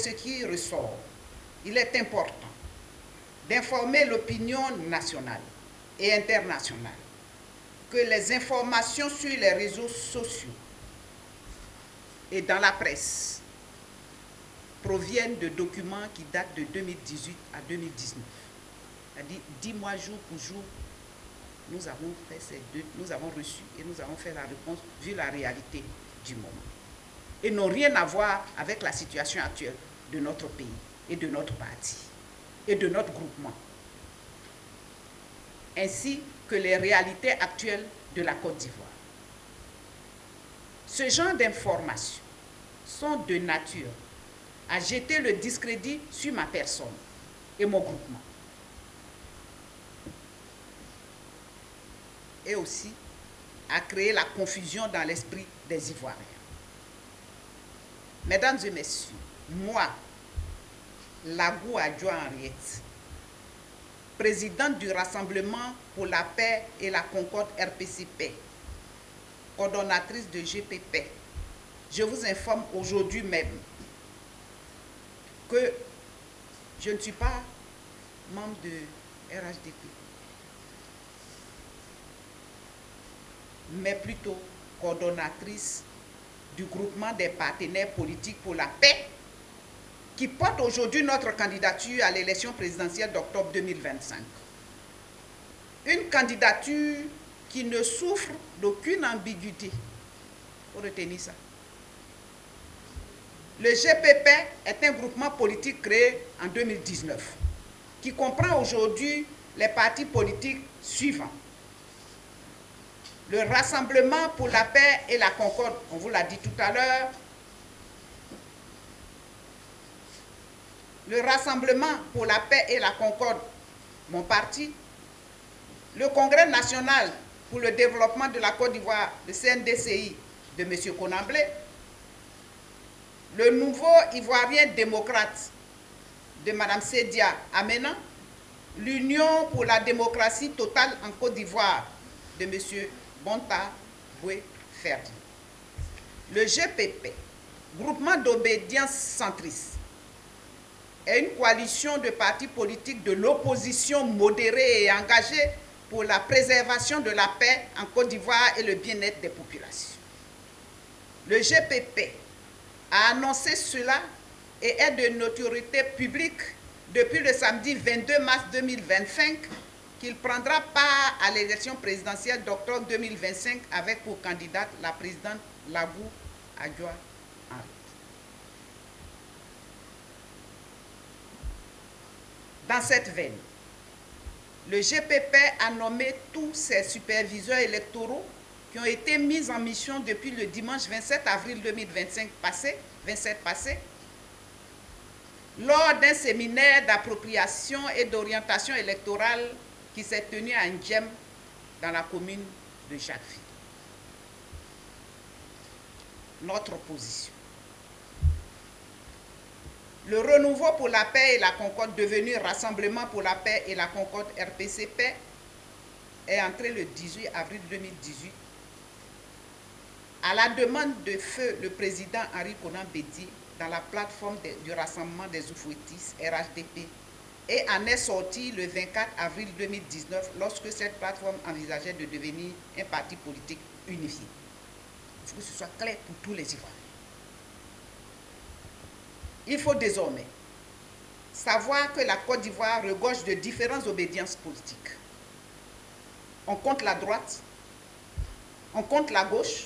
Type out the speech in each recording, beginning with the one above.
ce qui ressort, il est important d'informer l'opinion nationale et internationale que les informations sur les réseaux sociaux et dans la presse proviennent de documents qui datent de 2018 à 2019. C'est-à-dire 10 mois jour pour jour, nous avons reçu et nous avons fait la réponse vu la réalité du moment. Et n'ont rien à voir avec la situation actuelle de notre pays et de notre parti et de notre groupement, ainsi que les réalités actuelles de la Côte d'Ivoire. Ce genre d'informations sont de nature à jeter le discrédit sur ma personne et mon groupement, et aussi à créer la confusion dans l'esprit des Ivoiriens. Mesdames et messieurs, moi, Lagou Adjoa Henriette, présidente du Rassemblement pour la paix et la concorde RPCP, coordonnatrice de GPP, je vous informe aujourd'hui même que je ne suis pas membre de RHDP, mais plutôt coordonnatrice du groupement des partenaires politiques pour la paix qui porte aujourd'hui notre candidature à l'élection présidentielle d'octobre 2025. Une candidature qui ne souffre d'aucune ambiguïté. Il faut retenir ça. Le GPP est un groupement politique créé en 2019 qui comprend aujourd'hui les partis politiques suivants. Le Rassemblement pour la paix et la concorde, on vous l'a dit tout à l'heure. Le Rassemblement pour la paix et la concorde, mon parti. Le Congrès national pour le développement de la Côte d'Ivoire, le CNDCI, de M. Konamblé. Le Nouveau Ivoirien démocrate de Mme Sedia Amena. L'Union pour la démocratie totale en Côte d'Ivoire de M. Bonta Boué Ferdi. Le GPP, Groupement d'obédience centriste, est une coalition de partis politiques de l'opposition modérée et engagée pour la préservation de la paix en Côte d'Ivoire et le bien-être des populations. Le GPP a annoncé cela et est de notoriété publique depuis le samedi 22 mars 2025 qu'il prendra part à l'élection présidentielle d'octobre 2025 avec pour candidate la présidente Lagou Adjoa Henriette. Dans cette veine, le GPP a nommé tous ses superviseurs électoraux qui ont été mis en mission depuis le dimanche 27 avril 2025 passé, lors d'un séminaire d'appropriation et d'orientation électorale qui s'est tenu à Ndjem, dans la commune de Jacquesville. Notre position. Le Renouveau pour la paix et la concorde, devenu Rassemblement pour la paix et la concorde RPCP, est entré le 18 avril 2018 à la demande de feu le président Henri Konan Bédié dans la plateforme du Rassemblement des Oufouettis, RHDP, et en est sorti le 24 avril 2019 lorsque cette plateforme envisageait de devenir un parti politique unifié. Il faut que ce soit clair pour tous les Ivoiriens. Il faut désormais savoir que la Côte d'Ivoire regorge de différentes obédiences politiques. On compte la droite, on compte la gauche,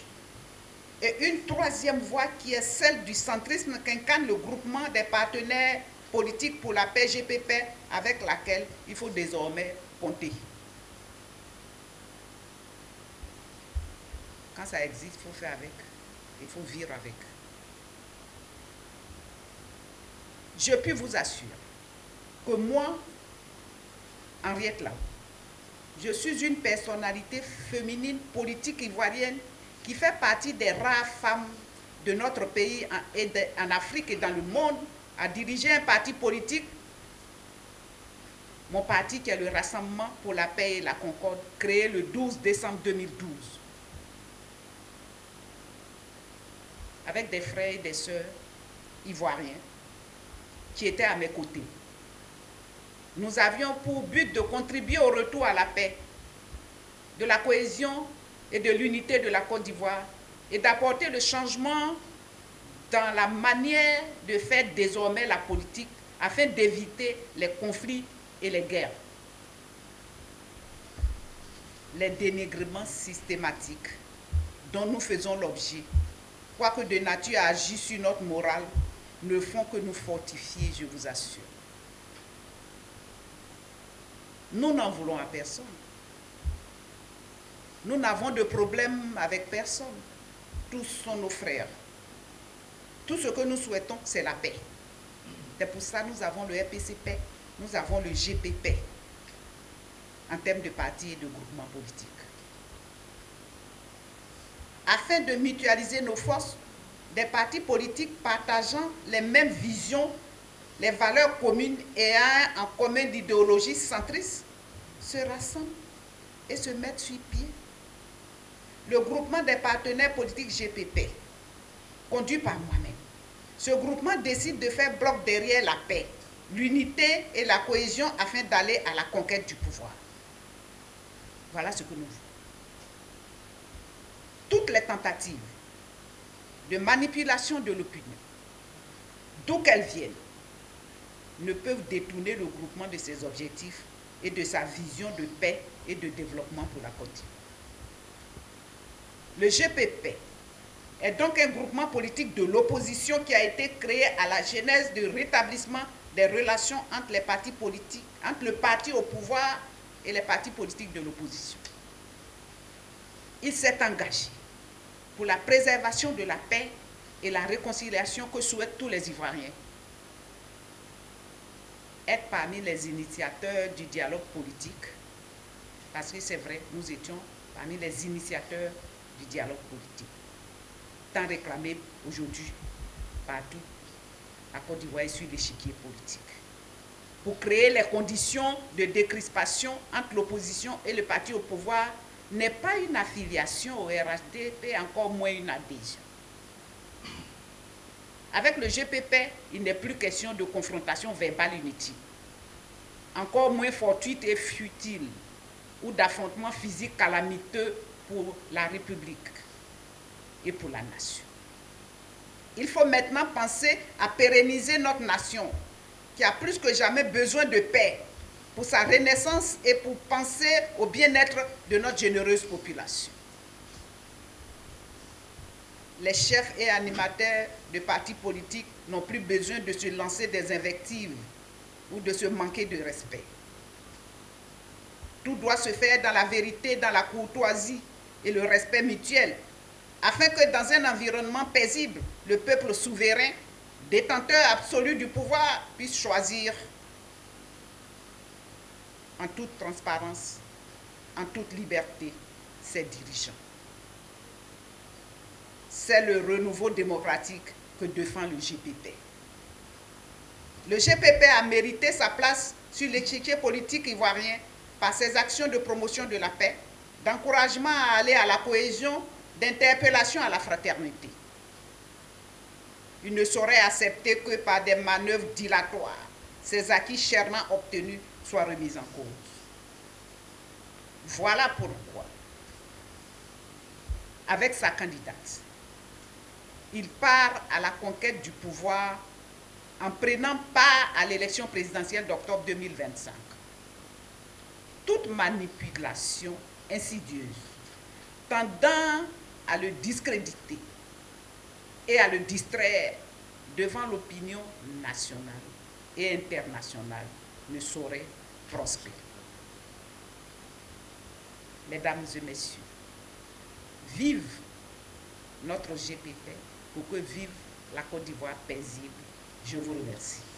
et une troisième voie qui est celle du centrisme qu'incarne le groupement des partenaires politiques pour la paix GPP, avec laquelle il faut désormais compter. Quand ça existe, il faut faire avec, il faut vivre avec. Je puis vous assurer que moi, Henriette Lagou, je suis une personnalité féminine politique ivoirienne qui fait partie des rares femmes de notre pays en Afrique et dans le monde à diriger un parti politique, mon parti qui est le Rassemblement pour la paix et la concorde, créé le 12 décembre 2012, avec des frères et des sœurs ivoiriens qui était à mes côtés. Nous avions pour but de contribuer au retour à la paix, de la cohésion et de l'unité de la Côte d'Ivoire et d'apporter le changement dans la manière de faire désormais la politique afin d'éviter les conflits et les guerres. Les dénigrements systématiques dont nous faisons l'objet, quoique de nature à agir sur notre morale, ne font que nous fortifier, je vous assure. Nous n'en voulons à personne. Nous n'avons de problème avec personne. Tous sont nos frères. Tout ce que nous souhaitons, c'est la paix. C'est pour ça que nous avons le RPC Paix, nous avons le GP-Paix, en termes de partis et de groupements politiques. Afin de mutualiser nos forces, des partis politiques partageant les mêmes visions, les valeurs communes et ayant en commun l'idéologie centriste, se rassemblent et se mettent sur pied. Le groupement des partenaires politiques GP-Paix, conduit par moi-même. Ce groupement décide de faire bloc derrière la paix, l'unité et la cohésion afin d'aller à la conquête du pouvoir. Voilà ce que nous voulons. Toutes les tentatives de manipulation de l'opinion, d'où qu'elles viennent, ne peuvent détourner le groupement de ses objectifs et de sa vision de paix et de développement pour la Côte d'Ivoire. Le GP-Paix est donc un groupement politique de l'opposition qui a été créé à la genèse du rétablissement des relations entre les partis politiques, entre le parti au pouvoir et les partis politiques de l'opposition. Il s'est engagé pour la préservation de la paix et la réconciliation que souhaitent tous les Ivoiriens. Être parmi les initiateurs du dialogue politique, parce que c'est vrai, nous étions parmi les initiateurs du dialogue politique, tant réclamé aujourd'hui partout à Côte d'Ivoire et sur l'échiquier politique, pour créer les conditions de décrispation entre l'opposition et le parti au pouvoir n'est pas une affiliation au RHDP, encore moins une adhésion. Avec le GP-Paix, il n'est plus question de confrontation verbale inutile, encore moins fortuite et futile, ou d'affrontement physique calamiteux pour la République et pour la nation. Il faut maintenant penser à pérenniser notre nation, qui a plus que jamais besoin de paix pour sa renaissance et pour penser au bien-être de notre généreuse population. Les chefs et animateurs de partis politiques n'ont plus besoin de se lancer des invectives ou de se manquer de respect. Tout doit se faire dans la vérité, dans la courtoisie et le respect mutuel, afin que dans un environnement paisible, le peuple souverain, détenteur absolu du pouvoir, puisse choisir en toute transparence, en toute liberté, ses dirigeants. C'est le renouveau démocratique que défend le GP-Paix. Le GP-Paix a mérité sa place sur l'échiquier politique ivoirien par ses actions de promotion de la paix, d'encouragement à aller à la cohésion, d'interpellation à la fraternité. Il ne saurait accepter que par des manœuvres dilatoires, ces acquis chèrement obtenus soient remis en cause. Voilà pourquoi, avec sa candidate, il part à la conquête du pouvoir en prenant part à l'élection présidentielle d'octobre 2025. Toute manipulation insidieuse tendant à le discréditer et à le distraire devant l'opinion nationale et internationale ne saurait prospérer. Mesdames et messieurs, vive notre GP-Paix pour que vive la Côte d'Ivoire paisible. Je vous remercie.